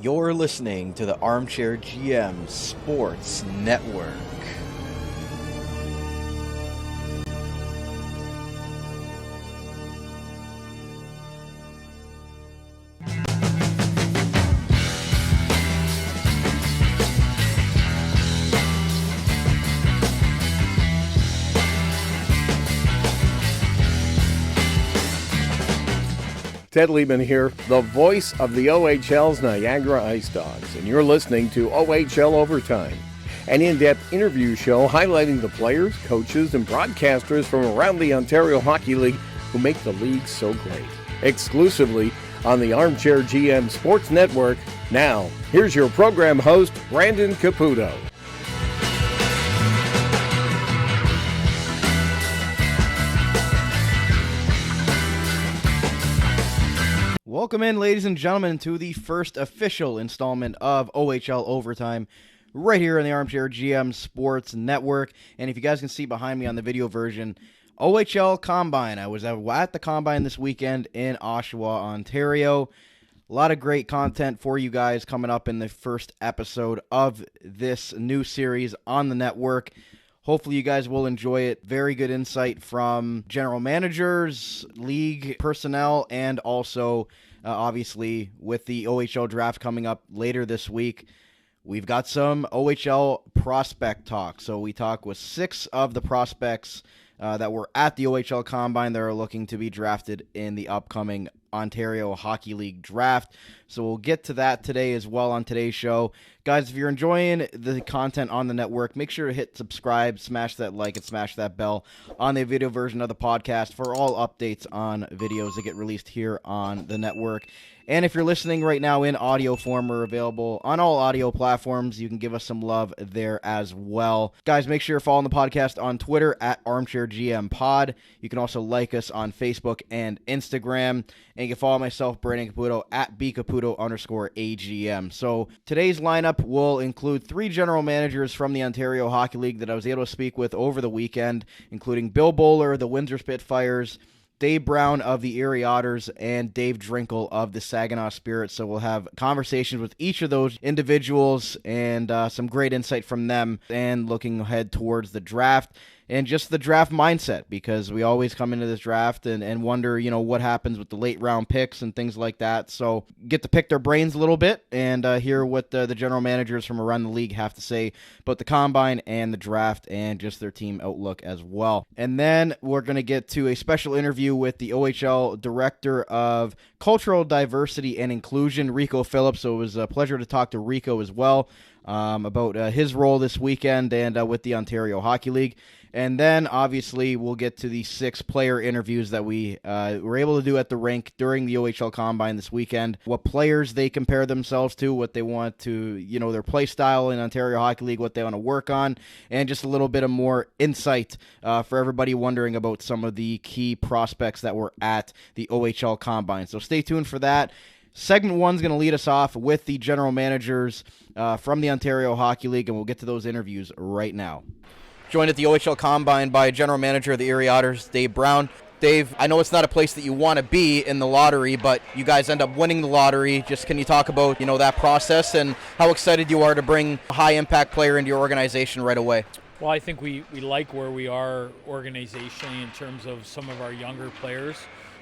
You're listening to the Armchair GM Sports Network. Ted Liebman here, the voice of the OHL's Niagara Ice Dogs, and you're listening to OHL Overtime, an in-depth interview show highlighting the players, coaches, and broadcasters from around the Ontario Hockey League who make the league so great. Exclusively on the Armchair GM Sports Network. Now, here's your program host, Brandon Caputo. Welcome in, ladies and gentlemen, to the first official installment of OHL Overtime right here on the Armchair GM Sports Network. And if you guys can see behind me on the video version, OHL Combine. I was at the Combine this weekend in Oshawa, Ontario. A lot of great content for you guys coming up in the first episode of this new series on the network. Hopefully you guys will enjoy it. Very good insight from general managers, league personnel, and also, obviously, with the OHL draft coming up later this week, we've got some OHL prospect talk. So we talk with 6 of the prospects that were at the OHL Combine that are looking to be drafted in the upcoming Ontario Hockey League draft. So we'll get to that today as well on today's show. Guys, if you're enjoying the content on the network, make sure to hit subscribe, smash that like, and smash that bell on the video version of the podcast for all updates on videos that get released here on the network. And if you're listening right now in audio form, we're available on all audio platforms. You can give us some love there as well. Guys, make sure you're following the podcast on Twitter at ArmchairGMPod. You can also like us on Facebook and Instagram. And you can follow myself, Brandon Caputo, at bcaputo_AGM. So today's lineup will include 3 general managers from the Ontario Hockey League that I was able to speak with over the weekend, including Bill Bowler, the Windsor Spitfires, Dave Brown of the Erie Otters, and Dave Drinkell of the Saginaw Spirits. So we'll have conversations with each of those individuals and some great insight from them, and looking ahead towards the draft and just the draft mindset, because we always come into this draft and wonder, what happens with the late round picks and things like that. So get to pick their brains a little bit and hear what the general managers from around the league have to say about the Combine and the draft and just their team outlook as well. And then we're going to get to a special interview with the OHL Director of Cultural Diversity and Inclusion, Rico Phillips. So it was a pleasure to talk to Rico as well about his role this weekend and with the Ontario Hockey League. And then, obviously, we'll get to the 6 player interviews that we were able to do at the rink during the OHL Combine this weekend. What players they compare themselves to, what they want to, their play style in Ontario Hockey League, what they want to work on, and just a little bit of more insight for everybody wondering about some of the key prospects that were at the OHL Combine. So stay tuned for that. Segment 1 is going to lead us off with the general managers from the Ontario Hockey League, and we'll get to those interviews right now. Joined at the OHL Combine by General Manager of the Erie Otters, Dave Brown. Dave, I know it's not a place that you want to be in the lottery, but you guys end up winning the lottery. Just can you talk about, that process and how excited you are to bring a high-impact player into your organization right away? Well, I think we like where we are organizationally in terms of some of our younger players.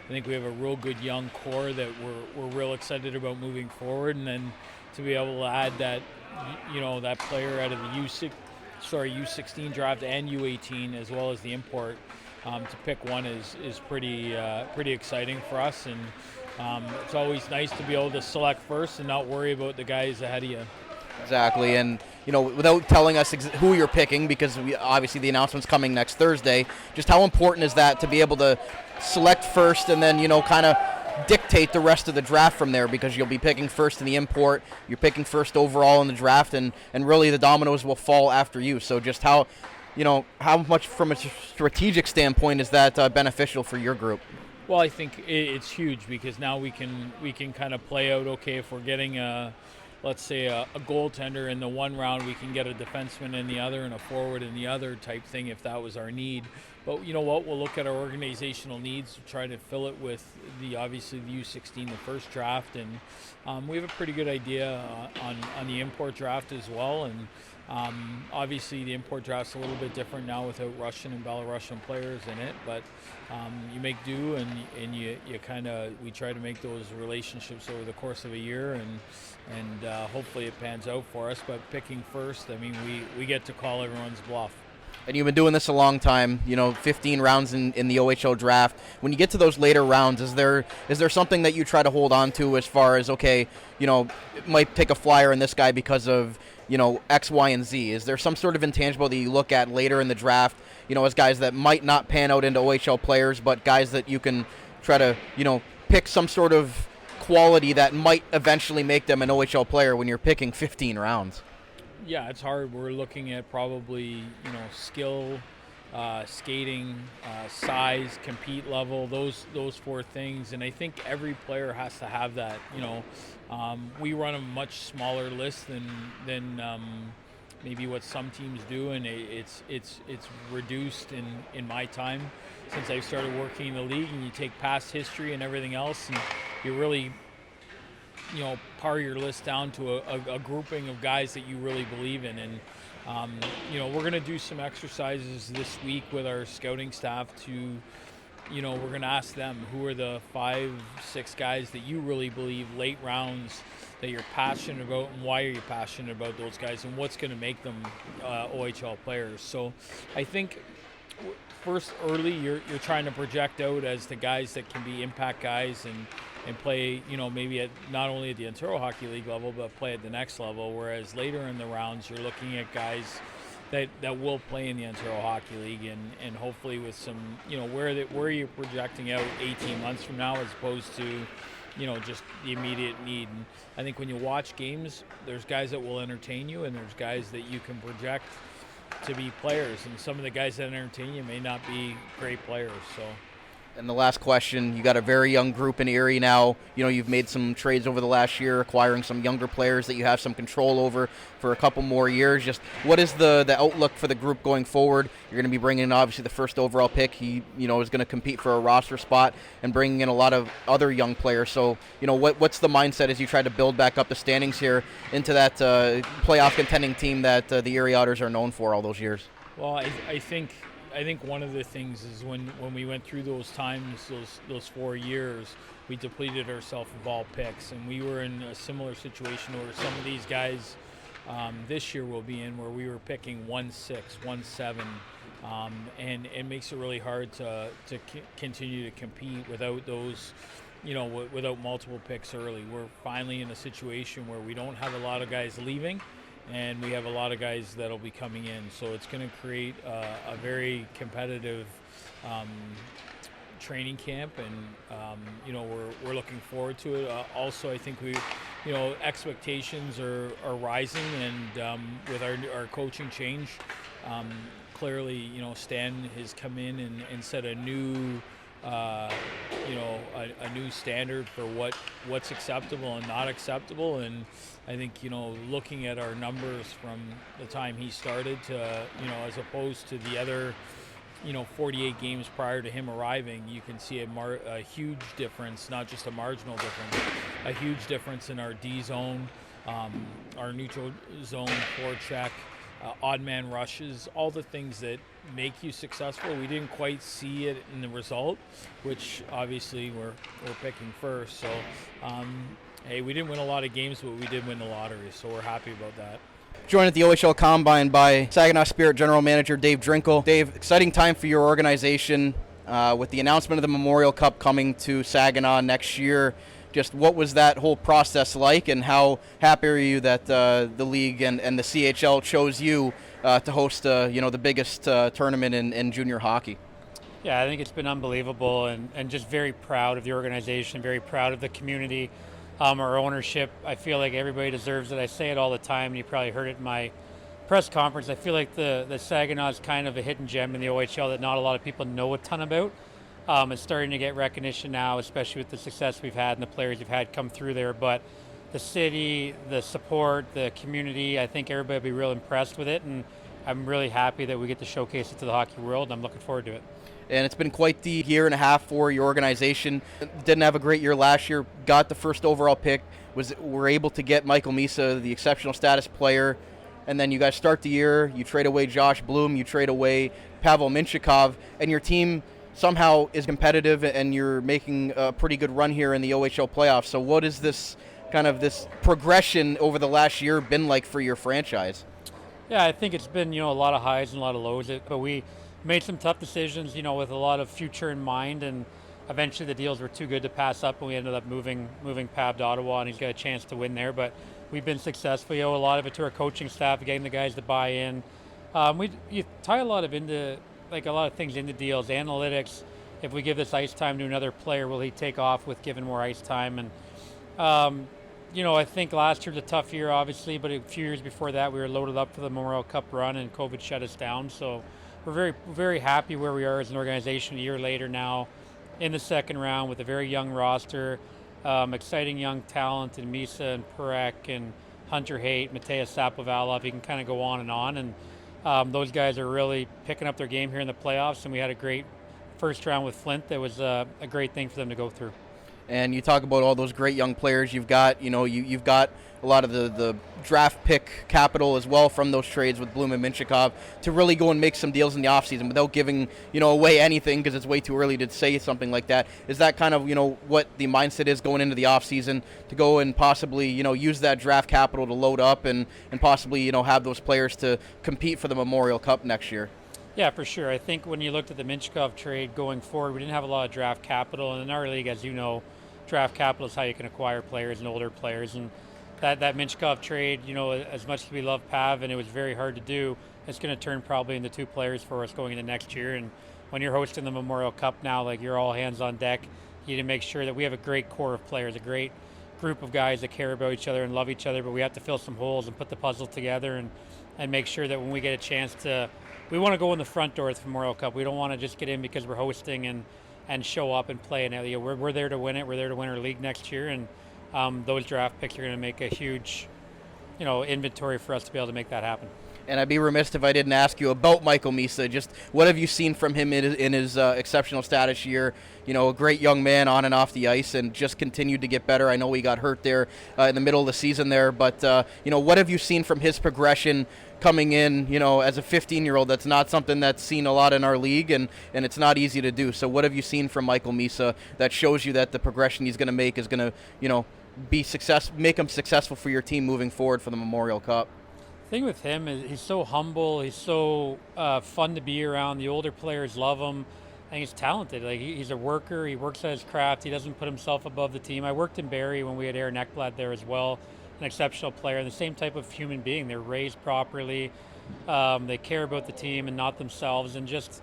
I think we have a real good young core that we're real excited about moving forward, and then to be able to add that, that player out of the U16 draft and U18 as well as the import to pick one is pretty exciting for us, and it's always nice to be able to select first and not worry about the guys ahead of you. Exactly, and without telling us who you're picking, because obviously the announcement's coming next Thursday, just how important is that to be able to select first and then kind of dictate the rest of the draft from there, because you'll be picking first in the import, you're picking first overall in the draft, and really the dominoes will fall after you. So just how much from a strategic standpoint is that beneficial for your group? Well, I think it's huge, because now we can kind of play out, okay, if we're getting let's say a goaltender in the one round, we can get a defenseman in the other and a forward in the other type thing if that was our need. But you know what? We'll look at our organizational needs, try to fill it with obviously the U16, the first draft, and we have a pretty good idea on the import draft as well. And obviously the import draft's a little bit different now without Russian and Belarusian players in it, but you make do, and you we try to make those relationships over the course of a year, and hopefully it pans out for us. But picking first, I mean, we get to call everyone's bluff. And you've been doing this a long time, 15 rounds in the OHL draft. When you get to those later rounds, is there something that you try to hold on to as far as, okay, might take a flyer on this guy because of, X, Y, and Z? Is there some sort of intangible that you look at later in the draft, as guys that might not pan out into OHL players, but guys that you can try to, pick some sort of quality that might eventually make them an OHL player when you're picking 15 rounds? Yeah, it's hard. We're looking at probably, skill, skating, size, compete level, those four things. And I think every player has to have that. We run a much smaller list than maybe what some teams do, and it's reduced in my time since I started working in the league. And you take past history and everything else, and you really par your list down to a grouping of guys that you really believe in. And we're going to do some exercises this week with our scouting staff to we're going to ask them who are the 5-6 guys that you really believe late rounds that you're passionate about, and why are you passionate about those guys, and what's going to make them OHL players. So I think first early you're trying to project out as the guys that can be impact guys and play, maybe at not only at the Ontario Hockey League level, but play at the next level. Whereas later in the rounds, you're looking at guys that will play in the Ontario Hockey League, and hopefully with some, where you're projecting out 18 months from now, as opposed to, just the immediate need. And I think when you watch games, there's guys that will entertain you, and there's guys that you can project to be players. And some of the guys that entertain you may not be great players. So. And the last question, you got a very young group in Erie now. You've made some trades over the last year, acquiring some younger players that you have some control over for a couple more years. Just what is the outlook for the group going forward? You're going to be bringing in, obviously, the first overall pick. He, is going to compete for a roster spot, and bringing in a lot of other young players. So, what's the mindset as you try to build back up the standings here into that playoff contending team that the Erie Otters are known for all those years? Well, I think one of the things is when we went through those times, those 4 years, we depleted ourselves of all picks, and we were in a similar situation where some of these guys this year will be in, where we were picking 1-6, 1-7, and it makes it really hard to continue to compete without those, without multiple picks early. We're finally in a situation where we don't have a lot of guys leaving, and we have a lot of guys that'll be coming in. So it's going to create a very competitive training camp, and we're looking forward to it. Also, I think expectations are rising, and with our coaching change, clearly, Stan has come in and set a new a new standard for what's acceptable and not acceptable. And I think, looking at our numbers from the time he started to, as opposed to the other, 48 games prior to him arriving, you can see a huge difference, not just a marginal difference, a huge difference in our D zone, our neutral zone forecheck, odd man rushes, all the things that make you successful. We didn't quite see it in the result, which obviously we're picking first. So, hey, we didn't win a lot of games, but we did win the lottery, so we're happy about that. Joined at the OHL Combine by Saginaw Spirit General Manager Dave Drinkell. Dave, exciting time for your organization with the announcement of the Memorial Cup coming to Saginaw next year. Just what was that whole process like, and how happy are you that the league and the CHL chose you to host the biggest tournament in junior hockey? Yeah, I think it's been unbelievable, and just very proud of the organization, very proud of the community, our ownership. I feel like everybody deserves it. I say it all the time, and you probably heard it in my press conference. I feel like the Saginaw is kind of a hidden gem in the OHL that not a lot of people know a ton about. It's starting to get recognition now, especially with the success we've had and the players we've had come through there. But the city, the support, the community, I think everybody will be real impressed with it. And I'm really happy that we get to showcase it to the hockey world, and I'm looking forward to it. and it's been quite the year and a half for your organization. Didn't have a great year last year, got the first overall pick, were able to get Michael Misa, the exceptional status player, and then you guys start the year, you trade away Josh Bloom, you trade away Pavel Minchikov, and your team somehow is competitive, and you're making a pretty good run here in the OHL playoffs. So what is this progression over the last year been like for your franchise? Yeah, I think it's been, a lot of highs and a lot of lows, but we made some tough decisions, with a lot of future in mind, and eventually the deals were too good to pass up, and we ended up moving Pav to Ottawa, and he's got a chance to win there. But we've been successful. We owe a lot of it to our coaching staff, getting the guys to buy in. You tie a lot of things into deals, analytics. If we give this ice time to another player, will he take off with given more ice time? And I think last year was a tough year, obviously, but a few years before that, we were loaded up for the Memorial Cup run, and COVID shut us down. So we're very, very happy where we are as an organization a year later now, in the second round with a very young roster, exciting young talent in Misa and Perek and Hunter Haight, Mateus Sapovalov. You can kind of go on. And those guys are really picking up their game here in the playoffs, and we had a great first round with Flint. That was a great thing for them to go through. And you talk about all those great young players you've got. You've got a lot of the draft pick capital as well from those trades with Bloom and Minchikov to really go and make some deals in the offseason without giving away anything, because it's way too early to say something like that. Is that kind of what the mindset is going into the offseason, to go and possibly use that draft capital to load up and possibly have those players to compete for the Memorial Cup next year? Yeah, for sure. I think when you looked at the Minchikov trade going forward, we didn't have a lot of draft capital, and in our league, as you know, draft capital is how you can acquire players and older players. And that Minchikov trade, as much as we love Pav, and it was very hard to do, it's going to turn probably into 2 players for us going into next year. And when you're hosting the Memorial Cup now, you're all hands on deck. You need to make sure that we have a great core of players, a great group of guys that care about each other and love each other, but we have to fill some holes and put the puzzle together and make sure that when we get a chance we want to go in the front door at the Memorial Cup. We don't want to just get in because we're hosting and show up and play. And we're there to win it. We're there to win our league next year, and those draft picks are going to make a huge, inventory for us to be able to make that happen. And I'd be remiss if I didn't ask you about Michael Misa. Just what have you seen from him in his exceptional status year? A great young man on and off the ice, and just continued to get better. I know he got hurt there in the middle of the season there, but what have you seen from his progression coming in, as a 15-year-old? That's not something that's seen a lot in our league, and it's not easy to do. So what have you seen from Michael Misa that shows you that the progression he's going to make is going to, make him successful for your team moving forward for the Memorial Cup? The thing with him is he's so humble. He's so fun to be around. The older players love him, and he's talented. He's a worker. He works at his craft. He doesn't put himself above the team. I worked in Barrie when we had Aaron Ekblad there as well. An exceptional player, and the same type of human being. They're raised properly. They care about the team and not themselves. And just,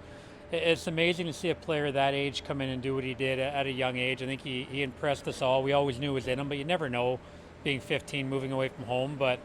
it's amazing to see a player that age come in and do what he did at a young age. I think he impressed us all. We always knew it was in him, but you never know, being 15, moving away from home. But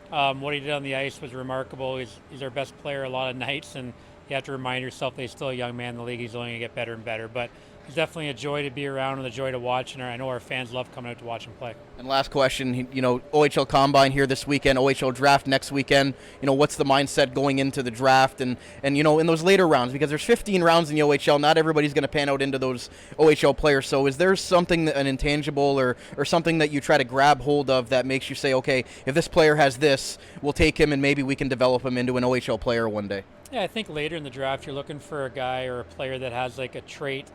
what he did on the ice was remarkable. He's our best player a lot of nights, and you have to remind yourself that he's still a young man in the league. He's only going to get better and better. But he's definitely a joy to be around and a joy to watch, and I know our fans love coming out to watch him play. And last question, OHL Combine here this weekend, OHL Draft next weekend. What's the mindset going into the draft and in those later rounds? Because there's 15 rounds in the OHL, not everybody's going to pan out into those OHL players. So is there something, an intangible or something that you try to grab hold of that makes you say, okay, if this player has this, we'll take him and maybe we can develop him into an OHL player one day? Yeah, I think later in the draft you're looking for a guy or a player that has a trait.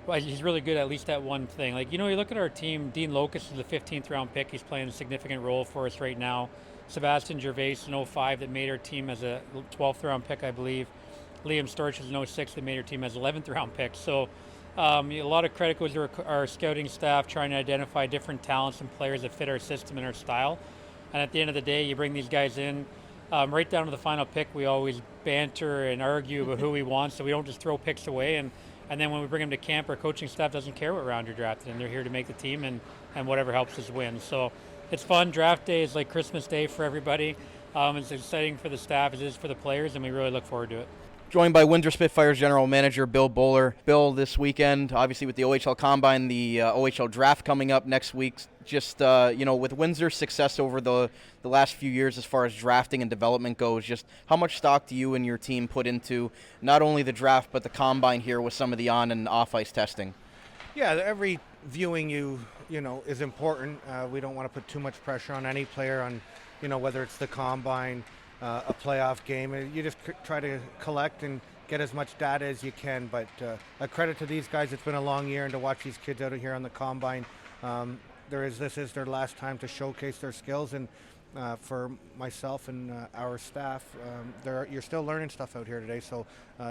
Well, he's really good at least at one thing. You look at our team, Dean Locust is the 15th round pick. He's playing a significant role for us right now. Sebastian Gervais in 05 that made our team as a 12th round pick, I believe. Liam Storch is in 06 that made our team as 11th round pick. So a lot of credit goes to our scouting staff trying to identify different talents and players that fit our system and our style. And at the end of the day, you bring these guys in. Right down to the final pick, we always banter and argue about who we want, so we don't just throw picks away. And then when we bring them to camp, our coaching staff doesn't care what round you're drafted in. They're here to make the team and whatever helps us win. So it's fun. Draft day is like Christmas Day for everybody. It's exciting for the staff as it is for the players, and we really look forward to it. Joined by Windsor Spitfires General Manager Bill Bowler. Bill, this weekend, obviously with the OHL Combine, the OHL Draft coming up next week, just, with Windsor's success over the last few years as far as drafting and development goes, just how much stock do you and your team put into not only the draft but the Combine here with some of the on- and off-ice testing? Yeah, every viewing is important. We don't want to put too much pressure on any player on, whether it's the Combine, a playoff game. You just try to collect and get as much data as you can. But a credit to these guys. It's been a long year, and to watch these kids out here on the Combine, this is their last time to showcase their skills. And for myself and our staff, you're still learning stuff out here today. So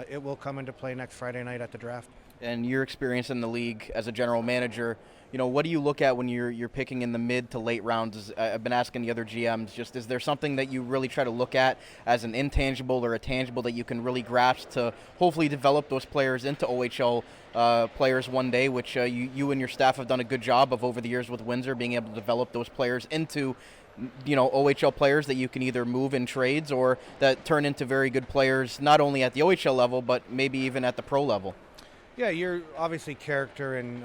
it will come into play next Friday night at the draft. And your experience in the league as a general manager, what do you look at when you're picking in the mid to late rounds? I've been asking the other GMs, just is there something that you really try to look at as an intangible or a tangible that you can really grasp to hopefully develop those players into OHL players one day, which you and your staff have done a good job of over the years with Windsor, being able to develop those players into OHL players that you can either move in trades or that turn into very good players, not only at the OHL level, but maybe even at the pro level? Yeah, you're obviously character and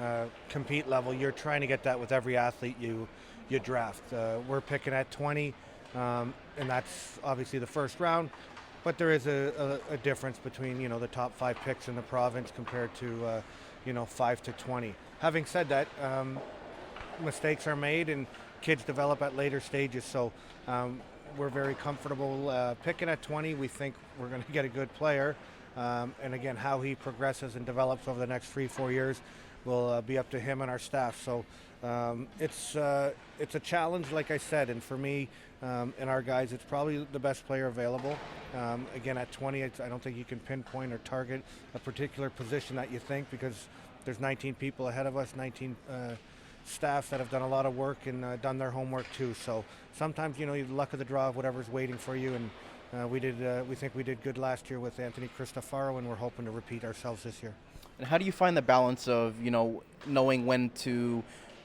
compete level. You're trying to get that with every athlete you draft. We're picking at 20, and that's obviously the first round. But there is a difference between the top 5 picks in the province compared to 5 to 20. Having said that, mistakes are made and kids develop at later stages. So we're very comfortable picking at 20. We think we're going to get a good player. And again, how he progresses and develops over the next 3-4 years will be up to him and our staff. So it's a challenge, like I said, and for me and our guys, it's probably the best player available. Again, at 20, I don't think you can pinpoint or target a particular position that you think, because there's 19 people ahead of us, 19 staffs that have done a lot of work and done their homework too. So sometimes, the luck of the draw of whatever's waiting for you, and we think we did good last year with Anthony Cristofaro, and we're hoping to repeat ourselves this year. And how do you find the balance of, knowing when to,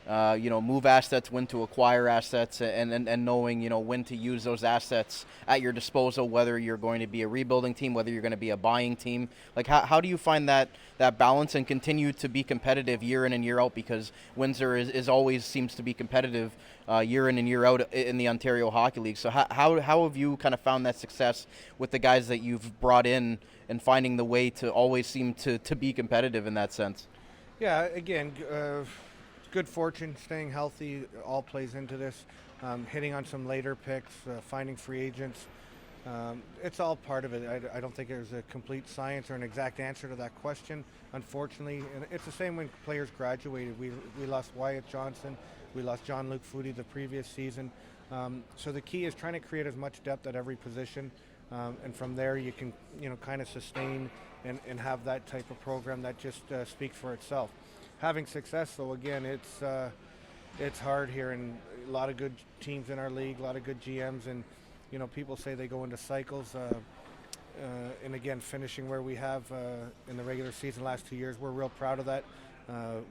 move assets, when to acquire assets, and knowing, when to use those assets at your disposal, whether you're going to be a rebuilding team, whether you're going to be a buying team? Like, how do you find that balance and continue to be competitive year in and year out? Because Windsor is always seems to be competitive year in and year out in the Ontario Hockey League. So how have you kind of found that success with the guys that you've brought in and finding the way to always seem to be competitive in that sense? Yeah, again, good fortune, staying healthy all plays into this. Hitting on some later picks, finding free agents. It's all part of it. I don't think there's a complete science or an exact answer to that question, unfortunately. And it's the same when players graduated. We lost Wyatt Johnson. We lost John Luke Foodie the previous season. So the key is trying to create as much depth at every position. And from there you can, kind of sustain and have that type of program that just speaks for itself. Having success, though, again, it's hard here, and a lot of good teams in our league, a lot of good GMs, and people say they go into cycles. And again, finishing where we have in the regular season last 2 years, we're real proud of that.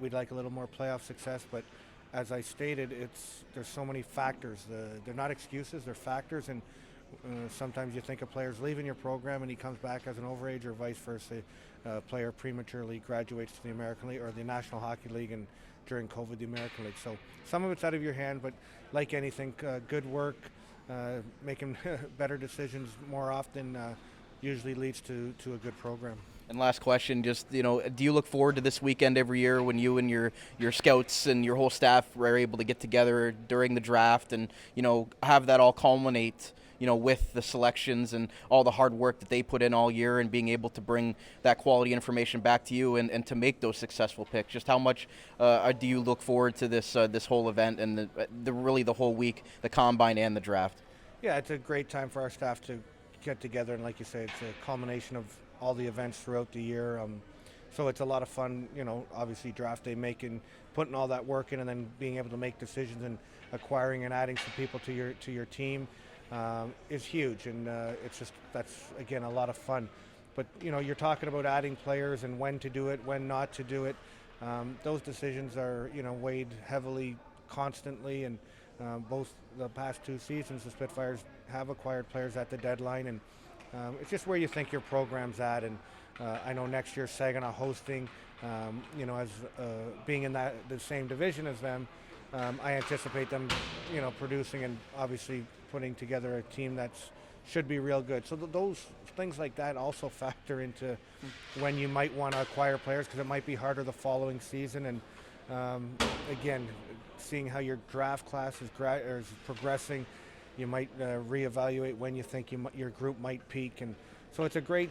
We'd like a little more playoff success, but as I stated, there's so many factors. They're not excuses, they're factors, and sometimes you think a player's leaving your program and he comes back as an overage, or vice versa. A player prematurely graduates to the American League or the National Hockey League, and during COVID, the American League. So some of it's out of your hand, but like anything, good work, making better decisions more often usually leads to a good program. And last question, just, do you look forward to this weekend every year when you and your scouts and your whole staff are able to get together during the draft and, have that all culminate, with the selections and all the hard work that they put in all year, and being able to bring that quality information back to you and to make those successful picks? Just how much do you look forward to this whole event and really the whole week, the Combine and the draft? Yeah, it's a great time for our staff to get together, and like you say, it's a culmination of all the events throughout the year. So it's a lot of fun, obviously draft day, putting all that work in, and then being able to make decisions and acquiring and adding some people to your team is huge, and that's again a lot of fun. But you're talking about adding players and when to do it, when not to do it. Those decisions are weighed heavily constantly, and both the past 2 seasons the Spitfires have acquired players at the deadline, and It's just where you think your program's at, and I know next year Saginaw hosting, as being in the same division as them, I anticipate them, producing and obviously putting together a team that's should be real good. So those things like that also factor into when you might want to acquire players, because it might be harder the following season. And again, seeing how your draft class is progressing, you might reevaluate when you think your group might peak. And so it's a great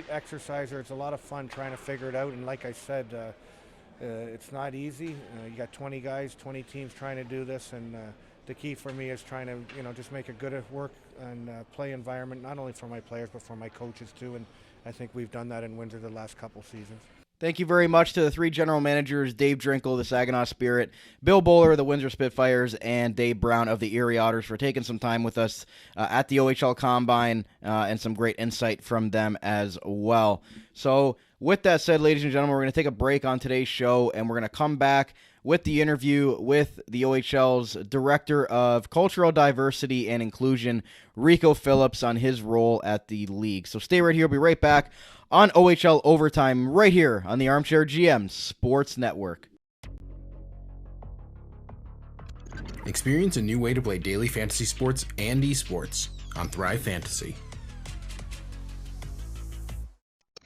exercise, or it's a lot of fun trying to figure it out. And like I said, it's not easy. You got 20 guys, 20 teams trying to do this, and the key for me is trying to, just make a good work and play environment, not only for my players but for my coaches too. And I think we've done that in Windsor the last couple seasons. Thank you very much to the three general managers, Dave Drinkell, the Saginaw Spirit, Bill Bowler, the Windsor Spitfires, and Dave Brown of the Erie Otters for taking some time with us at the OHL Combine, and some great insight from them as well. So with that said, ladies and gentlemen, we're going to take a break on today's show, and we're going to come back with the interview with the OHL's Director of Cultural Diversity and Inclusion, Rico Phillips, on his role at the league. So stay right here. We'll be right back on OHL Overtime, right here on the Armchair GM Sports Network. Experience a new way to play daily fantasy sports and esports on Thrive Fantasy.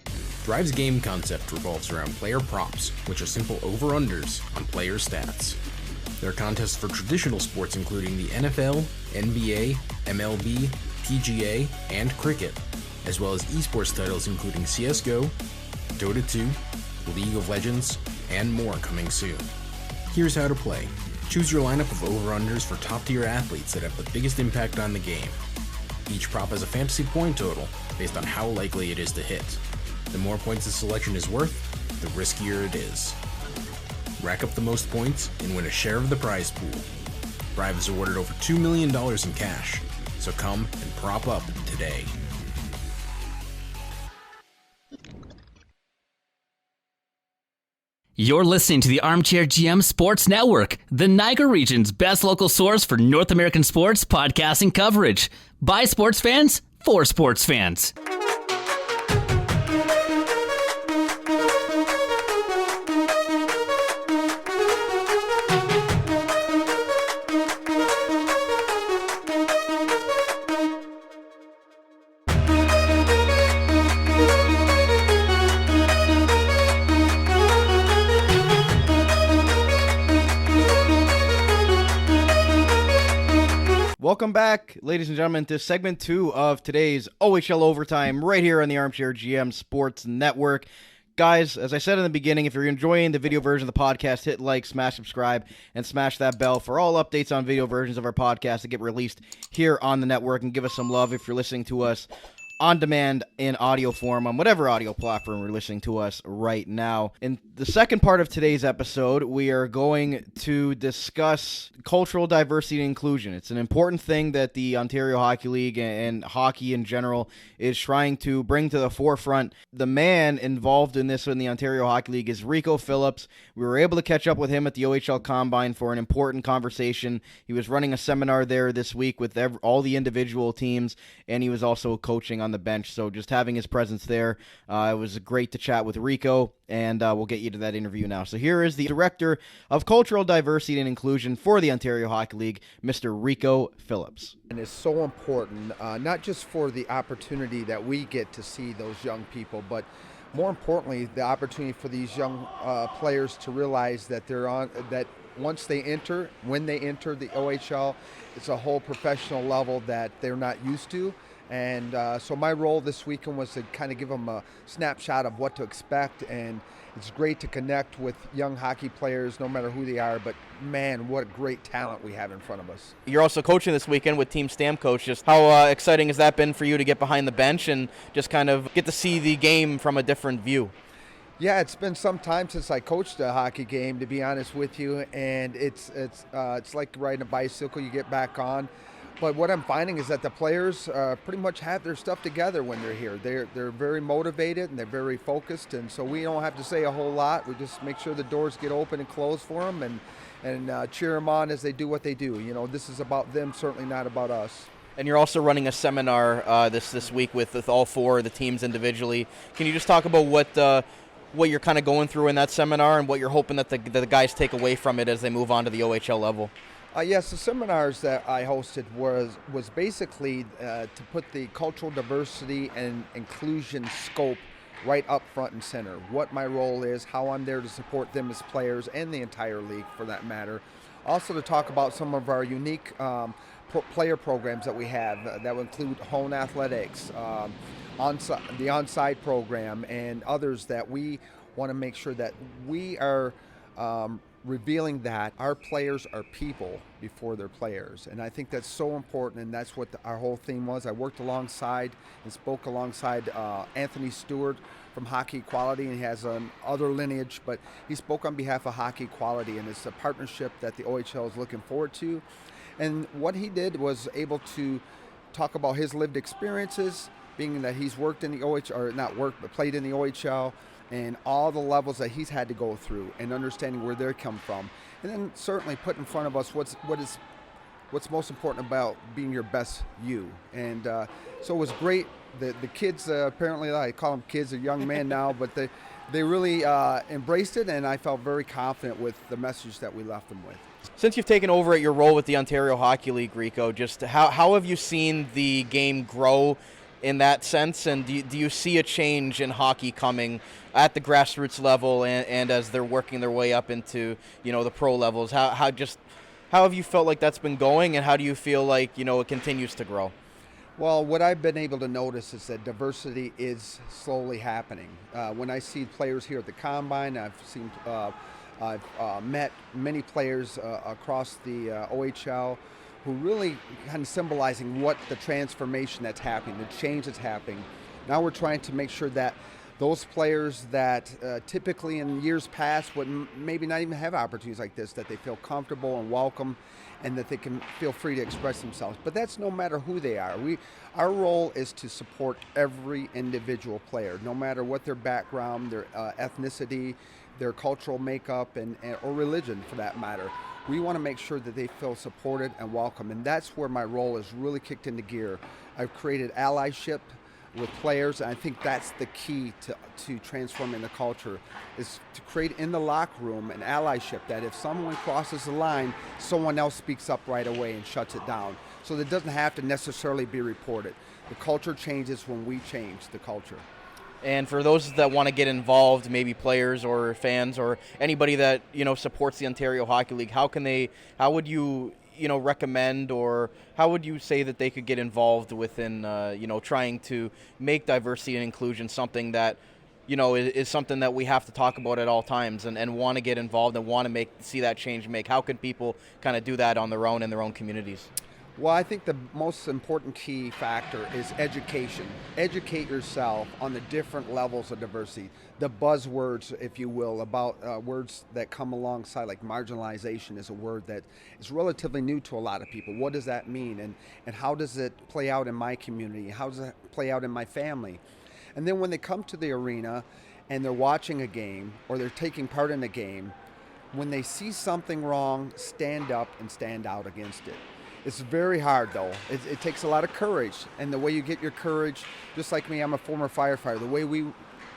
Thrive's game concept revolves around player props, which are simple over-unders on player stats. There are contests for traditional sports including the NFL, NBA, MLB, PGA, and cricket, as well as esports titles including CSGO, Dota 2, League of Legends, and more coming soon. Here's how to play. Choose your lineup of over-unders for top-tier athletes that have the biggest impact on the game. Each prop has a fantasy point total based on how likely it is to hit. The more points a selection is worth, the riskier it is. Rack up the most points and win a share of the prize pool. Thrive is awarded over $2 million in cash, so come and prop up today. You're listening to the Armchair GM Sports Network, the Niagara region's best local source for North American sports podcasting coverage. By sports fans, for sports fans. Welcome back, ladies and gentlemen, to segment 2 of today's OHL Overtime right here on the Armchair GM Sports Network. Guys, as I said in the beginning, if you're enjoying the video version of the podcast, hit like, smash subscribe, and smash that bell for all updates on video versions of our podcast that get released here on the network, and give us some love if you're listening to us on demand in audio form on whatever audio platform you're listening to us right now. In the second part of today's episode, we are going to discuss cultural diversity and inclusion. It's an important thing that the Ontario Hockey League and hockey in general is trying to bring to the forefront. The man involved in this in the Ontario Hockey League is Rico Phillips. We were able to catch up with him at the OHL Combine for an important conversation. He was running a seminar there this week with all the individual teams, and he was also coaching on the bench, so just having his presence there, it was great to chat with Rico, and we'll get you to that interview now. So here is the Director of Cultural Diversity and Inclusion for the Ontario Hockey League, Mr. Rico Phillips. And it's so important, not just for the opportunity that we get to see those young people, but more importantly, the opportunity for these young players to realize that when they enter the OHL, it's a whole professional level that they're not used to. And so my role this weekend was to kind of give them a snapshot of what to expect, and it's great to connect with young hockey players no matter who they are, but man, what great talent we have in front of us. You're also coaching this weekend with Team Stamkos. Just how exciting has that been for you to get behind the bench and just kind of get to see the game from a different view? Yeah, it's been some time since I coached a hockey game, to be honest with you, and it's like riding a bicycle. You get back on. But what I'm finding is that the players pretty much have their stuff together when they're here. They're very motivated and they're very focused, and so we don't have to say a whole lot. We just make sure the doors get open and closed for them, and cheer them on as they do what they do. You know, this is about them, certainly not about us. And you're also running a seminar this week with all 4 of the teams individually. Can you just talk about what you're kind of going through in that seminar and what you're hoping that the guys take away from it as they move on to the OHL level? Yes, the seminars that I hosted was basically to put the cultural diversity and inclusion scope right up front and center. What my role is, how I'm there to support them as players and the entire league for that matter. Also to talk about some of our unique player programs that we have that would include home athletics, the onside program, and others that we want to make sure that we are revealing that our players are people before they're players. And I think that's so important, and that's what our whole theme was. I worked alongside and spoke alongside Anthony Stewart from Hockey Equality, and he has other lineage, but he spoke on behalf of Hockey Equality, and it's a partnership that the OHL is looking forward to. And what he did was able to talk about his lived experiences, being that he's worked in the OHL, or not worked, but played in the OHL, and all the levels that he's had to go through and understanding where they come from. And then certainly put in front of us what's most important about being your best you. And so it was great. The kids, apparently, I call them kids, they're young men now, but they really embraced it, and I felt very confident with the message that we left them with. Since you've taken over at your role with the Ontario Hockey League, Rico, just how have you seen the game grow in that sense, and do you see a change in hockey coming at the grassroots level and as they're working their way up into the pro levels? How have you felt like that's been going, and how do you feel like it continues to grow? Well, what I've been able to notice is that diversity is slowly happening. When I see players here at the Combine, I've met many players across the OHL who really kind of symbolizing what the transformation that's happening, the change that's happening. Now we're trying to make sure that those players that typically in years past would maybe not even have opportunities like this, that they feel comfortable and welcome, and that they can feel free to express themselves. But that's no matter who they are. Our role is to support every individual player, no matter what their background, their ethnicity, their cultural makeup, or religion for that matter. We want to make sure that they feel supported and welcome, and that's where my role is really kicked into gear. I've created allyship with players, and I think that's the key to transforming the culture, is to create in the locker room an allyship, that if someone crosses the line, someone else speaks up right away and shuts it down. So that it doesn't have to necessarily be reported. The culture changes when we change the culture. And for those that want to get involved, maybe players or fans or anybody that supports the Ontario Hockey League, how would you recommend, or how would you say that they could get involved within trying to make diversity and inclusion something that is something that we have to talk about at all times, and want to get involved and want to see that change make? How can people kind of do that on their own in their own communities? Well, I think the most important key factor is education. Educate yourself on the different levels of diversity, the buzzwords, if you will, about words that come alongside, like marginalization is a word that is relatively new to a lot of people. What does that mean, and how does it play out in my community? How does it play out in my family? And then when they come to the arena and they're watching a game or they're taking part in a game, when they see something wrong, stand up and stand out against it. It's very hard, though. It takes a lot of courage. And the way you get your courage, just like me, I'm a former firefighter. The way we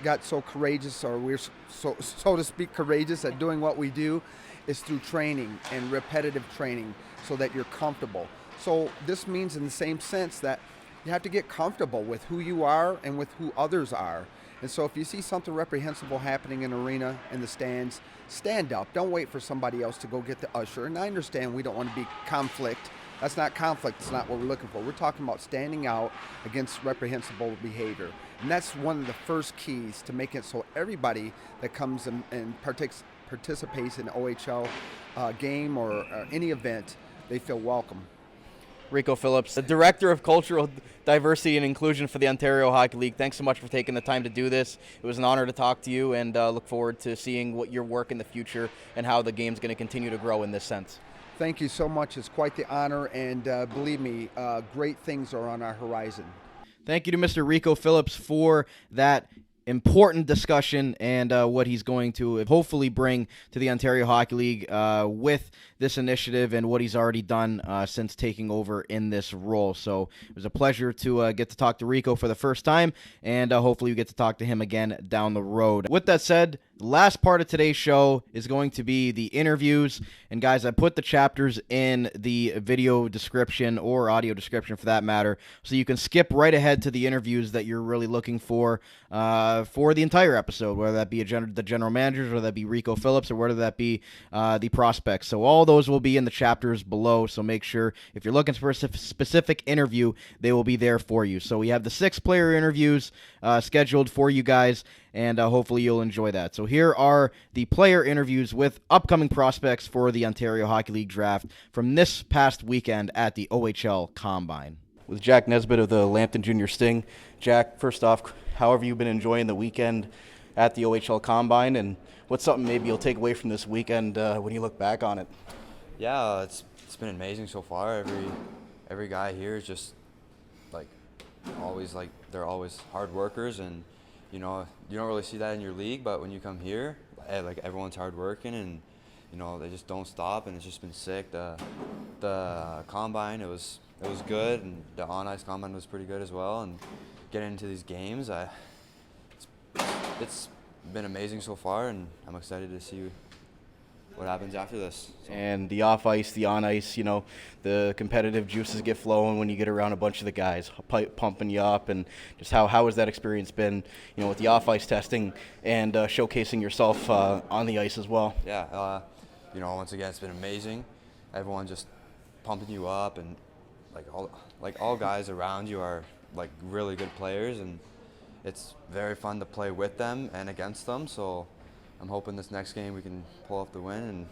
got so courageous, or we're so to speak courageous at doing what we do, is through training and repetitive training so that you're comfortable. So this means in the same sense that you have to get comfortable with who you are and with who others are. And so if you see something reprehensible happening in an arena, in the stands, stand up. Don't wait for somebody else to go get the usher. And I understand we don't want to be conflict. That's not conflict. It's not what we're looking for. We're talking about standing out against reprehensible behavior. And that's one of the first keys to make it so everybody that comes and participates in an OHL game or any event, they feel welcome. Rico Phillips, the Director of Cultural Diversity and Inclusion for the Ontario Hockey League. Thanks so much for taking the time to do this. It was an honor to talk to you, and look forward to seeing what your work in the future and how the game's going to continue to grow in this sense. Thank you so much. It's quite the honor, and believe me, great things are on our horizon. Thank you to Mr. Rico Phillips for that important discussion and what he's going to hopefully bring to the Ontario Hockey League with this initiative and what he's already done since taking over in this role. So it was a pleasure to get to talk to Rico for the first time, and hopefully we get to talk to him again down the road. With that said, last part of today's show is going to be the interviews. And guys, I put the chapters in the video description or audio description for that matter, so you can skip right ahead to the interviews that you're really looking for the entire episode, whether that be the general managers, whether that be Rico, Phillips, or whether that be the prospects. So all those will be in the chapters below, so make sure if you're looking for a specific interview, they will be there for you. So we have the 6 player interviews scheduled for you guys, and hopefully you'll enjoy that. So here are the player interviews with upcoming prospects for the Ontario Hockey League draft from this past weekend at the OHL Combine. With Jack Nesbitt of the Lambton Junior Sting. Jack, first off, how have you been enjoying the weekend at the OHL Combine, and what's something maybe you'll take away from this weekend when you look back on it? Yeah, it's been amazing so far. Every guy here is just they're always hard workers, and you don't really see that in your league, but when you come here, everyone's hard working, and they just don't stop, and it's just been sick. The combine, it was good, and the on-ice combine was pretty good as well, and getting into these games, it's been amazing so far, and I'm excited to see what happens after this. So. And the off-ice, the on-ice, the competitive juices get flowing when you get around a bunch of the guys pumping you up, and just how has that experience been, with the off-ice testing and showcasing yourself on the ice as well? Yeah, once again, it's been amazing. Everyone just pumping you up, and all guys around you are really good players, and it's very fun to play with them and against them. So I'm hoping this next game we can pull off the win, and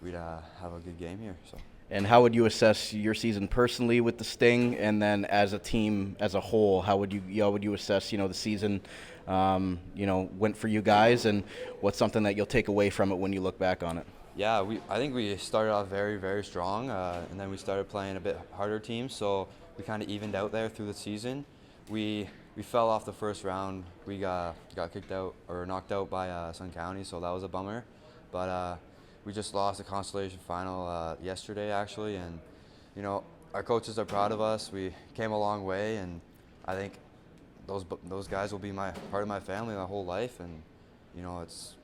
we'd have a good game here. So. And how would you assess your season personally with the Sting, and then as a team as a whole, how would you assess the season went for you guys, and what's something that you'll take away from it when you look back on it? Yeah, I think we started off very, very strong, and then we started playing a bit harder teams, so we kind of evened out there through the season. We fell off the first round. We got kicked out or knocked out by Sun County, so that was a bummer. But we just lost the consolation final yesterday, actually, and our coaches are proud of us. We came a long way, and I think those guys will be part of my family my whole life, and it's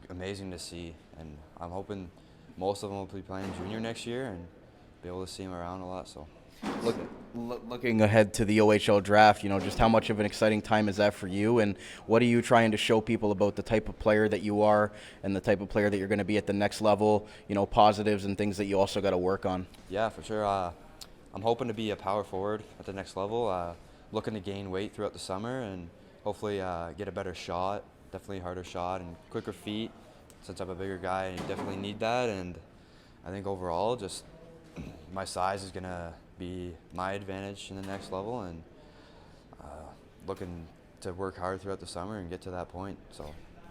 amazing to see, and I'm hoping most of them will be playing junior next year and be able to see them around a lot. So. Looking ahead to the OHL draft, just how much of an exciting time is that for you, and what are you trying to show people about the type of player that you are and the type of player that you're going to be at the next level, positives and things that you also got to work on? Yeah, for sure. I'm hoping to be a power forward at the next level, looking to gain weight throughout the summer and hopefully get a better shot, definitely a harder shot and quicker feet. Since I'm a bigger guy, I definitely need that, and I think overall just my size is going to be my advantage in the next level, and looking to work hard throughout the summer and get to that point. So,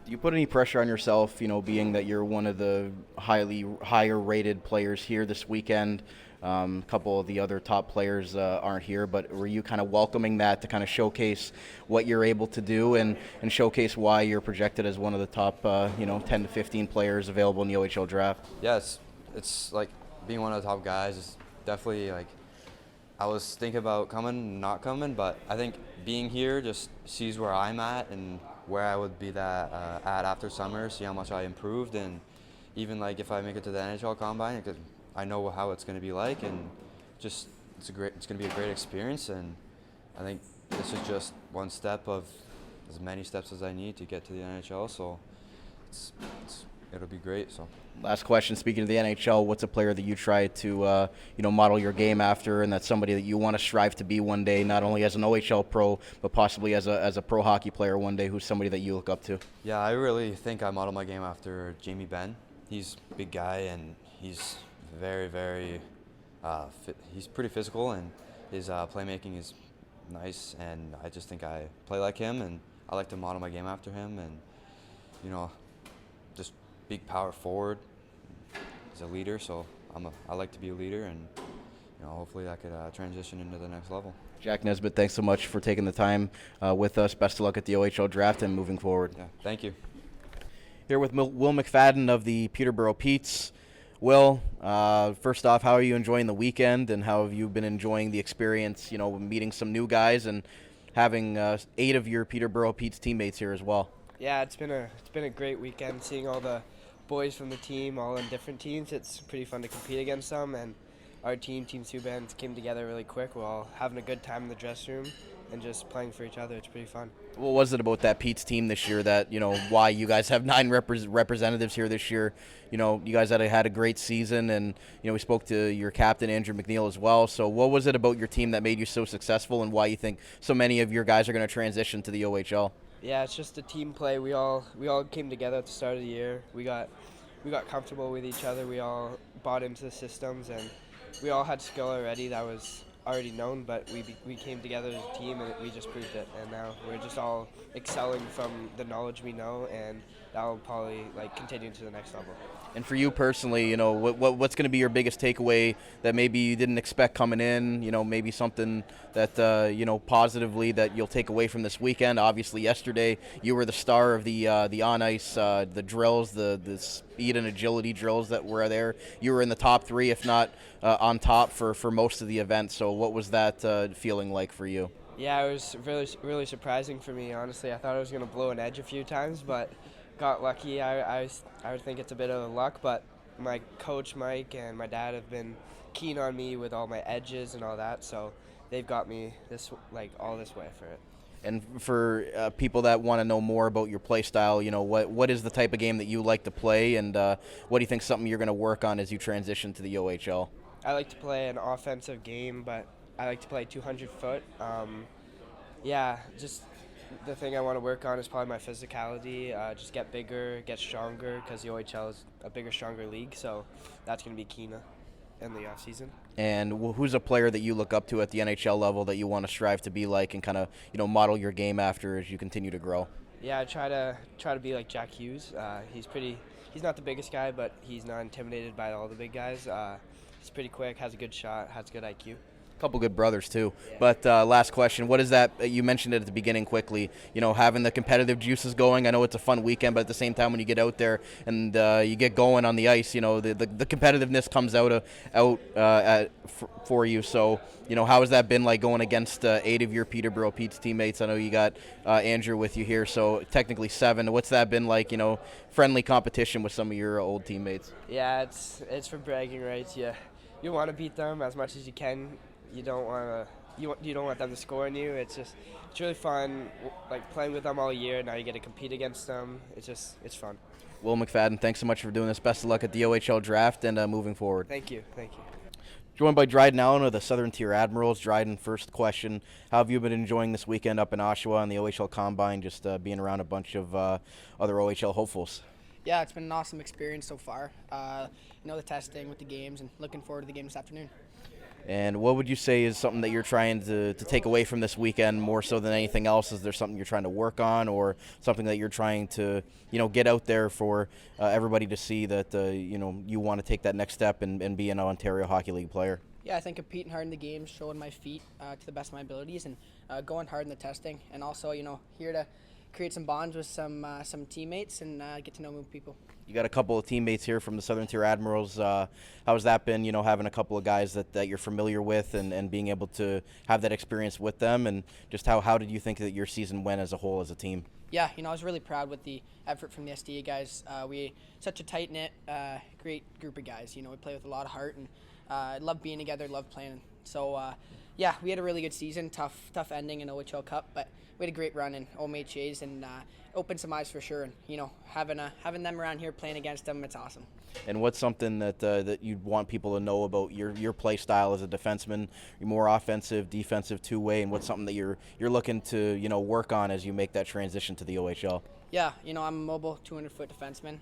do you put any pressure on yourself, being that you're one of the higher rated players here this weekend? A couple of the other top players aren't here, but were you kind of welcoming that to kind of showcase what you're able to do and showcase why you're projected as one of the top 10 to 15 players available in the OHL draft? Yeah, it's like being one of the top guys is definitely I was thinking about coming and not coming, but I think being here just sees where I'm at and where I would be at after summer, see how much I improved, and even if I make it to the NHL Combine, I know how it's going to be like, and just it's going to be a great experience, and I think this is just one step of as many steps as I need to get to the NHL, so it'll be great. So. Last question, speaking of the NHL, what's a player that you try to model your game after, and that's somebody that you want to strive to be one day, not only as an OHL pro, but possibly as a pro hockey player one day, who's somebody that you look up to? Yeah, I really think I model my game after Jamie Benn. He's a big guy, and he's very, very he's pretty physical, and his playmaking is nice, and I just think I play like him, and I like to model my game after him, and just big power forward. He's a leader, so I like to be a leader, and hopefully I could transition into the next level. Jack Nesbitt, thanks so much for taking the time with us. Best of luck at the OHL draft and moving forward. Yeah, thank you. Here with Will McFadden of the Peterborough Petes. Will, first off, how are you enjoying the weekend, and how have you been enjoying the experience, meeting some new guys and having 8 of your Peterborough Pete's teammates here as well? Yeah, it's been a great weekend seeing all the boys from the team all in different teams. It's pretty fun to compete against them, and our team 2 bands, came together really quick. We're all having a good time in the dressing room and just playing for each other. It's pretty fun. What was it about that Pete's team this year that, why you guys have 9 representatives here this year? You guys had a great season, and, we spoke to your captain, Andrew MacNiel, as well. So what was it about your team that made you so successful, and why you think so many of your guys are going to transition to the OHL? Yeah, it's just a team play. We all came together at the start of the year. We got comfortable with each other. We all bought into the systems, and we all had skill already that was already known, but we came together as a team, and we just proved it. And now we're just all excelling from the knowledge we know, and that will probably continue to the next level. And for you personally, what's going to be your biggest takeaway that maybe you didn't expect coming in? Maybe something that positively that you'll take away from this weekend. Obviously, yesterday you were the star of the on ice, the drills, the speed and agility drills that were there. You were in the top 3, if not on top, for most of the event. So, what was that feeling like for you? Yeah, it was really, really surprising for me. Honestly, I thought I was going to blow an edge a few times, but got lucky. I would think it's a bit of luck, but my coach Mike and my dad have been keen on me with all my edges and all that, so they've got me all this way for it. And for people that want to know more about your play style, what is the type of game that you like to play, and what do you think something you're going to work on as you transition to the OHL? I like to play an offensive game, but I like to play 200 foot. Just the thing I want to work on is probably my physicality, just get bigger, get stronger, because the OHL is a bigger, stronger league, so that's going to be key in the off season. And who's a player that you look up to at the NHL level that you want to strive to be like, and kind of model your game after as you continue to grow? Yeah, I try to be like Jack Hughes. He's not the biggest guy, but he's not intimidated by all the big guys. He's pretty quick, has a good shot, has good IQ. Couple good brothers too. Yeah. But last question, what is that, you mentioned it at the beginning quickly, having the competitive juices going. I know it's a fun weekend, but at the same time when you get out there and you get going on the ice, the competitiveness comes out for you. So, how has that been like going against 8 of your Peterborough Pete's teammates? I know you got Andrew with you here, so technically 7. What's that been like, friendly competition with some of your old teammates? Yeah, it's for bragging rights. Yeah, you want to beat them as much as you can. You don't want them to score on you. It's really fun, playing with them all year. Now you get to compete against them. It's fun. Will McFadden, thanks so much for doing this. Best of luck at the OHL draft and moving forward. Thank you. Joined by Dryden Allen of the Southern Tier Admirals. Dryden, first question: how have you been enjoying this weekend up in Oshawa on the OHL Combine? Just being around a bunch of other OHL hopefuls. Yeah, it's been an awesome experience so far. The testing with the games, and looking forward to the game this afternoon. And what would you say is something that you're trying to take away from this weekend more so than anything else? Is there something you're trying to work on, or something that you're trying to, get out there for everybody to see that, you want to take that next step and be an Ontario Hockey League player? Yeah, I think competing hard in the games, showing my feet to the best of my abilities, and going hard in the testing. And also, here to create some bonds with some teammates and get to know new people. You got a couple of teammates here from the Southern Tier Admirals. How has that been, having a couple of guys that you're familiar with and being able to have that experience with them? And just how did you think that your season went as a whole as a team? Yeah, I was really proud with the effort from the SDA guys. We such a tight-knit, great group of guys. We play with a lot of heart, and love being together, love playing. So, we had a really good season, tough ending in OHL Cup, but we had a great run in OMHAs and opened some eyes for sure. And having them around here playing against them, it's awesome. And what's something that you'd want people to know about your play style as a defenseman? You're more offensive, defensive, two-way, and what's something that you're looking to work on as you make that transition to the OHL? Yeah, I'm a mobile 200-foot defenseman.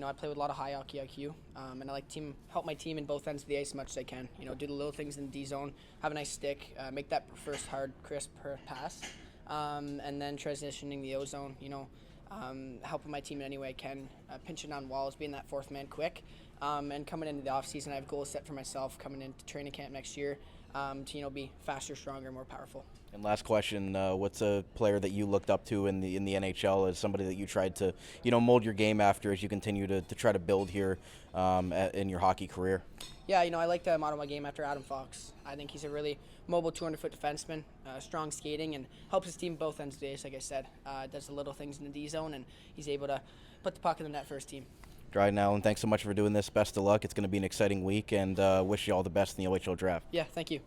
I play with a lot of high hockey IQ, and I like to help my team in both ends of the ice as much as I can. Do the little things in the D zone, have a nice stick, make that first hard, crisp pass, and then transitioning the O zone. Helping my team in any way I can, pinching on walls, being that fourth man quick, And coming into the off season, I have goals set for myself coming into training camp next year to be faster, stronger, more powerful. And last question, what's a player that you looked up to in the NHL as somebody that you tried to mold your game after as you continue to try to build here in your hockey career? Yeah, I like to model my game after Adam Fox. I think he's a really mobile 200-foot defenseman, strong skating, and helps his team both ends of the ice, like I said. Does the little things in the D zone, and he's able to put the puck in the net for his team. Dryden, Allen, thanks so much for doing this. Best of luck. It's going to be an exciting week, and wish you all the best in the OHL draft. Yeah, thank you.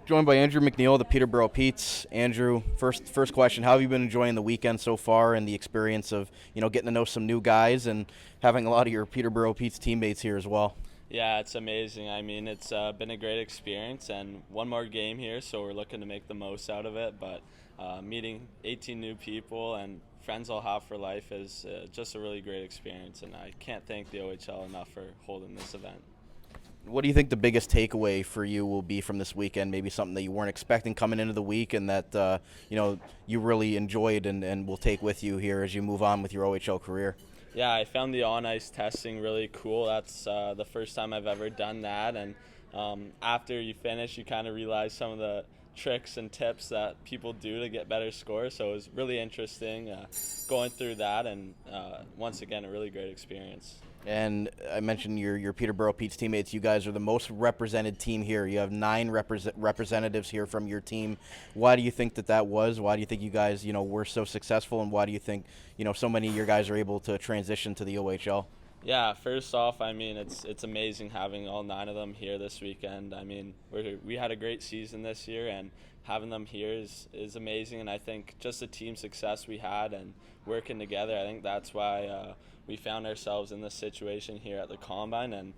Joined by Andrew MacNiel, the Peterborough Petes. Andrew, first question, how have you been enjoying the weekend so far and the experience of, getting to know some new guys and having a lot of your Peterborough Petes teammates here as well? Yeah, it's amazing. I mean, it's been a great experience, and one more game here, so we're looking to make the most out of it. But meeting 18 new people and friends I'll have for life is just a really great experience, and I can't thank the OHL enough for holding this event. What do you think the biggest takeaway for you will be from this weekend? Maybe something that you weren't expecting coming into the week and that you really enjoyed and will take with you here as you move on with your OHL career? Yeah, I found the on-ice testing really cool. That's the first time I've ever done that, and after you finish, you kind of realize some of the tricks and tips that people do to get better scores. So it was really interesting going through that, and once again, a really great experience. And I mentioned your Peterborough Petes teammates. You guys are the most represented team here. You have 9 representatives here from your team. Why do you think that was? Why do you think you guys, were so successful? And why do you think, so many of your guys are able to transition to the OHL? Yeah, first off, I mean, it's amazing having all 9 of them here this weekend. I mean, we had a great season this year, and having them here is amazing. And I think just the team success we had and working together, I think that's why we found ourselves in this situation here at the Combine. And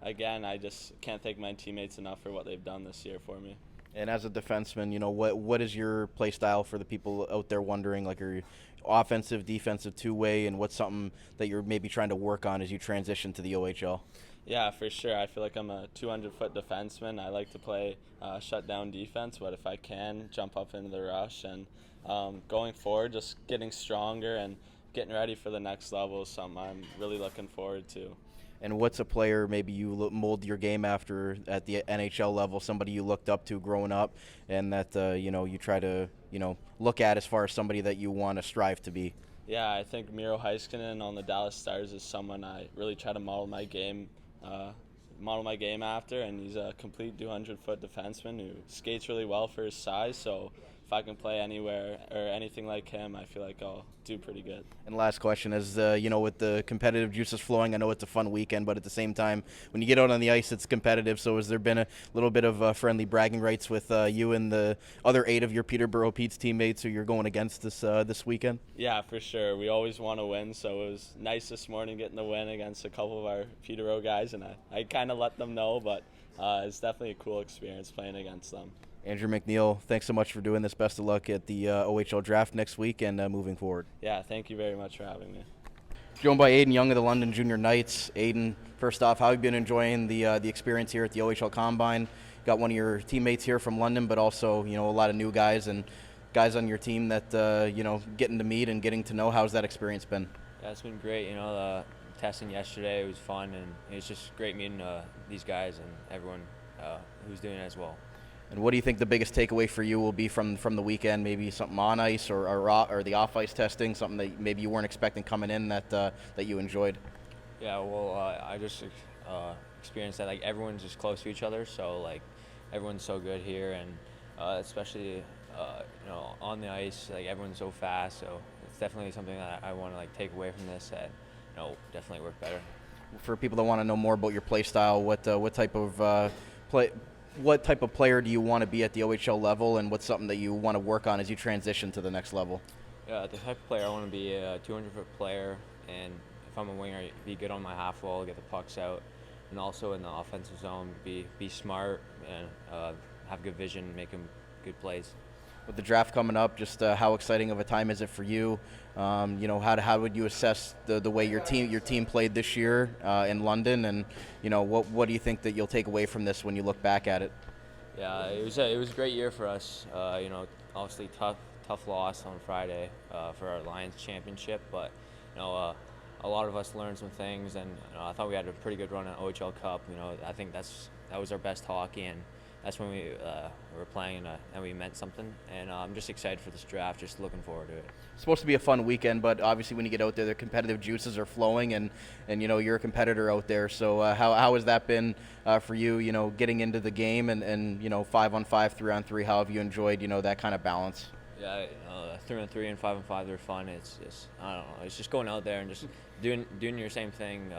again, I just can't thank my teammates enough for what they've done this year for me. And as a defenseman, what is your play style for the people out there wondering, like, are you offensive, defensive, two-way, and what's something that you're maybe trying to work on as you transition to the OHL? Yeah, for sure. I feel like I'm a 200-foot defenseman. I like to play shutdown defense, but if I can, jump up into the rush. And going forward, just getting stronger and getting ready for the next level is something I'm really looking forward to. And what's a player maybe you mold your game after at the NHL level, somebody you looked up to growing up, and that you try to look at as far as somebody that you want to strive to be? Yeah, I think Miro Heiskanen on the Dallas Stars is someone I really try to model my game after, and he's a complete 200-foot defenseman who skates really well for his size. So if I can play anywhere or anything like him, I feel like I'll do pretty good. And last question is, with the competitive juices flowing, I know it's a fun weekend, but at the same time, when you get out on the ice, it's competitive. So has there been a little bit of friendly bragging rights with you and the other 8 of your Peterborough Petes teammates who you're going against this weekend? Yeah, for sure. We always want to win, so it was nice this morning getting the win against a couple of our Peterborough guys, and I kind of let them know, but it's definitely a cool experience playing against them. Andrew MacNiel, thanks so much for doing this. Best of luck at the OHL draft next week and moving forward. Yeah, thank you very much for having me. Joined by Aiden Young of the London Junior Knights. Aiden, first off, how have you been enjoying the experience here at the OHL Combine? Got one of your teammates here from London, but also a lot of new guys and guys on your team that getting to meet and getting to know. How's that experience been? Yeah, it's been great. The testing yesterday was fun, and it's just great meeting these guys and everyone who's doing it as well. And what do you think the biggest takeaway for you will be from the weekend? Maybe something on ice or the off ice testing, something that maybe you weren't expecting coming in that you enjoyed. Yeah, well, I just experienced that everyone's just close to each other, so everyone's so good here, and especially on the ice, everyone's so fast. So it's definitely something that I want to take away from this that definitely work better. For people that want to know more about your play style, what type of what type of player do you want to be at the OHL level, and what's something that you want to work on as you transition to the next level? Yeah, the type of player I want to be a 200-foot player, and if I'm a winger, be good on my half wall, get the pucks out, and also in the offensive zone, be smart and have good vision, making good plays. With the draft coming up, just how exciting of a time is it for you? How would you assess the way your team played this year in London, and what do you think that you'll take away from this when you look back at it? Yeah, it was a great year for us. Obviously tough loss on Friday for our Lions championship, but a lot of us learned some things, and I thought we had a pretty good run at OHL Cup. I think that was our best hockey, and that's when we were playing and we meant something. And I'm just excited for this draft, just looking forward to it. It's supposed to be a fun weekend, but obviously when you get out there, the competitive juices are flowing, and you're a competitor out there. So how has that been for you? Getting into the game and 5-on-5, 3-on-3. How have you enjoyed that kind of balance? Yeah, 3-on-3 and 5-on-5, they're fun. It's just, I don't know, it's just going out there and just doing your same thing.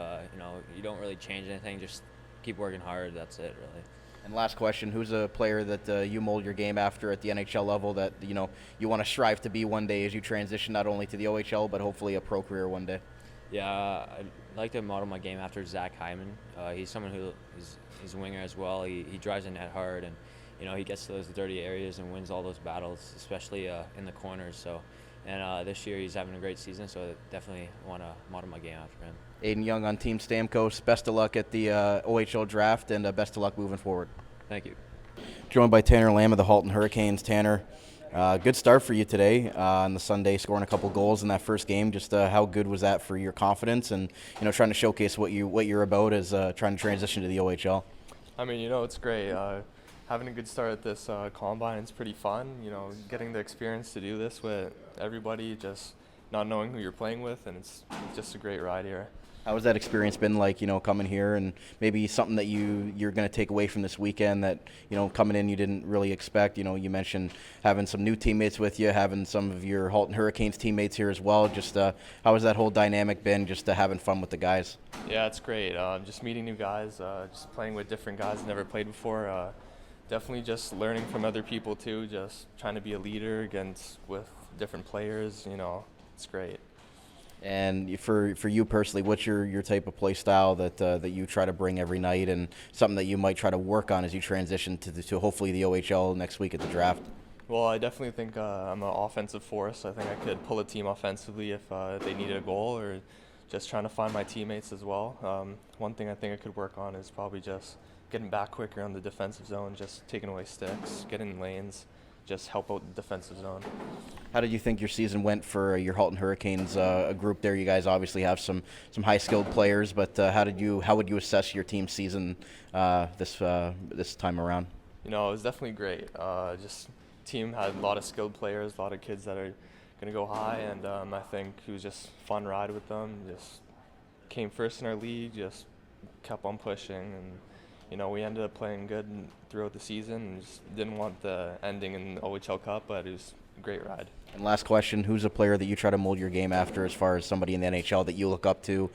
You don't really change anything. Just keep working hard. That's it, really. And last question, who's a player that you mold your game after at the NHL level that you want to strive to be one day as you transition not only to the OHL but hopefully a pro career one day? Yeah, I'd like to model my game after Zach Hyman. He's someone he's a winger as well. He drives the net hard, and he gets to those dirty areas and wins all those battles, especially in the corners. So, and this year he's having a great season, so I definitely want to model my game after him. Aiden Young on Team Stamkos. Best of luck at the OHL draft, and best of luck moving forward. Thank you. Joined by Tanner Lamb of the Halton Hurricanes. Tanner, good start for you today on the Sunday, scoring a couple goals in that first game. Just how good was that for your confidence and trying to showcase what you're about as trying to transition to the OHL? I mean, it's great. Having a good start at this combine is pretty fun. Getting the experience to do this with everybody, just not knowing who you're playing with, and it's just a great ride here. How has that experience been like, coming here, and maybe something that you're going to take away from this weekend that, coming in you didn't really expect? You mentioned having some new teammates with you, having some of your Halton Hurricanes teammates here as well. Just how has that whole dynamic been, just having fun with the guys? Yeah, it's great. Just meeting new guys, just playing with different guys I've never played before. Definitely just learning from other people too, just trying to be a leader with different players. It's great. And for you personally, what's your type of play style that you try to bring every night, and something that you might try to work on as you transition to hopefully the OHL next week at the draft? Well, I definitely think I'm an offensive force. I think I could pull a team offensively if they needed a goal, or just trying to find my teammates as well. One thing I think I could work on is probably just getting back quicker on the defensive zone, just taking away sticks, getting in lanes, just help out the defensive zone. How did you think your season went for your Halton Hurricanes, a group there? You guys obviously have some high-skilled players, but how would you assess your team's season this time around? It was definitely great. Just team had a lot of skilled players, a lot of kids that are going to go high, and I think it was just a fun ride with them. Just came first in our league, just kept on pushing, and we ended up playing good throughout the season, and just didn't want the ending in the OHL Cup, but it was a great ride. And last question, who's a player that you try to mold your game after, as far as somebody in the NHL that you look up to,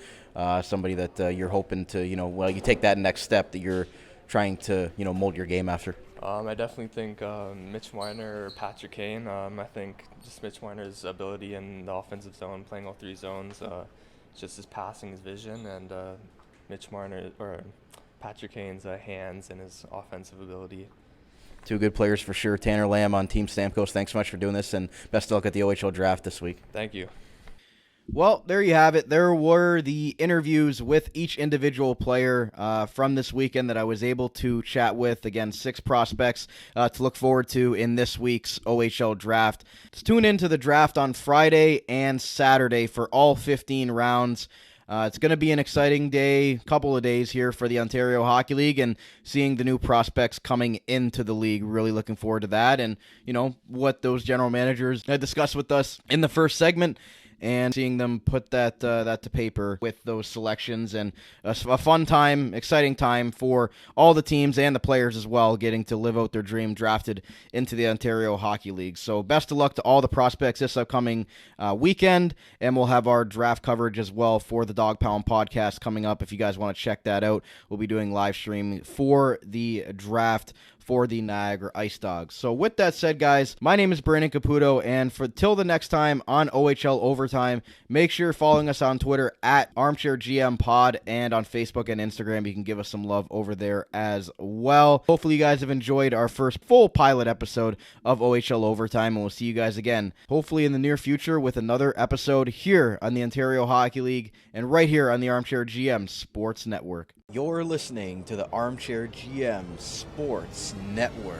somebody that you're hoping to, you take that next step that you're trying to, mold your game after? I definitely think Mitch Weiner or Patrick Kane. I think just Mitch Weiner's ability in the offensive zone, playing all three zones, just his passing, his vision, and Mitch Weiner or Patrick Kane's hands and his offensive ability. Two good players for sure. Tanner Lamb on Team Stamkos, thanks so much for doing this, and best of luck at the OHL draft this week. Thank you. Well, there you have it. There were the interviews with each individual player from this weekend that I was able to chat with. Again, 6 prospects to look forward to in this week's OHL draft. Let's tune into the draft on Friday and Saturday for all 15 rounds. It's going to be an exciting couple of days here for the Ontario Hockey League, and seeing the new prospects coming into the league. Really looking forward to that, and what those general managers had discussed with us in the first segment, and seeing them put that to paper with those selections, and a fun time, exciting time for all the teams and the players as well, getting to live out their dream, drafted into the Ontario Hockey League. So best of luck to all the prospects this upcoming weekend, and we'll have our draft coverage as well for the Dog Pound podcast coming up. If you guys want to check that out, we'll be doing live streaming for the draft for the Niagara Ice Dogs. So with that said, guys, my name is Brandon Caputo, and till the next time on OHL Overtime, make sure you're following us on Twitter at Armchair GM Pod, and on Facebook and Instagram. You can give us some love over there as well. Hopefully you guys have enjoyed our first full pilot episode of OHL Overtime, and we'll see you guys again, hopefully in the near future, with another episode here on the Ontario Hockey League, and right here on the Armchair GM Sports Network. You're listening to the Armchair GM Sports Network.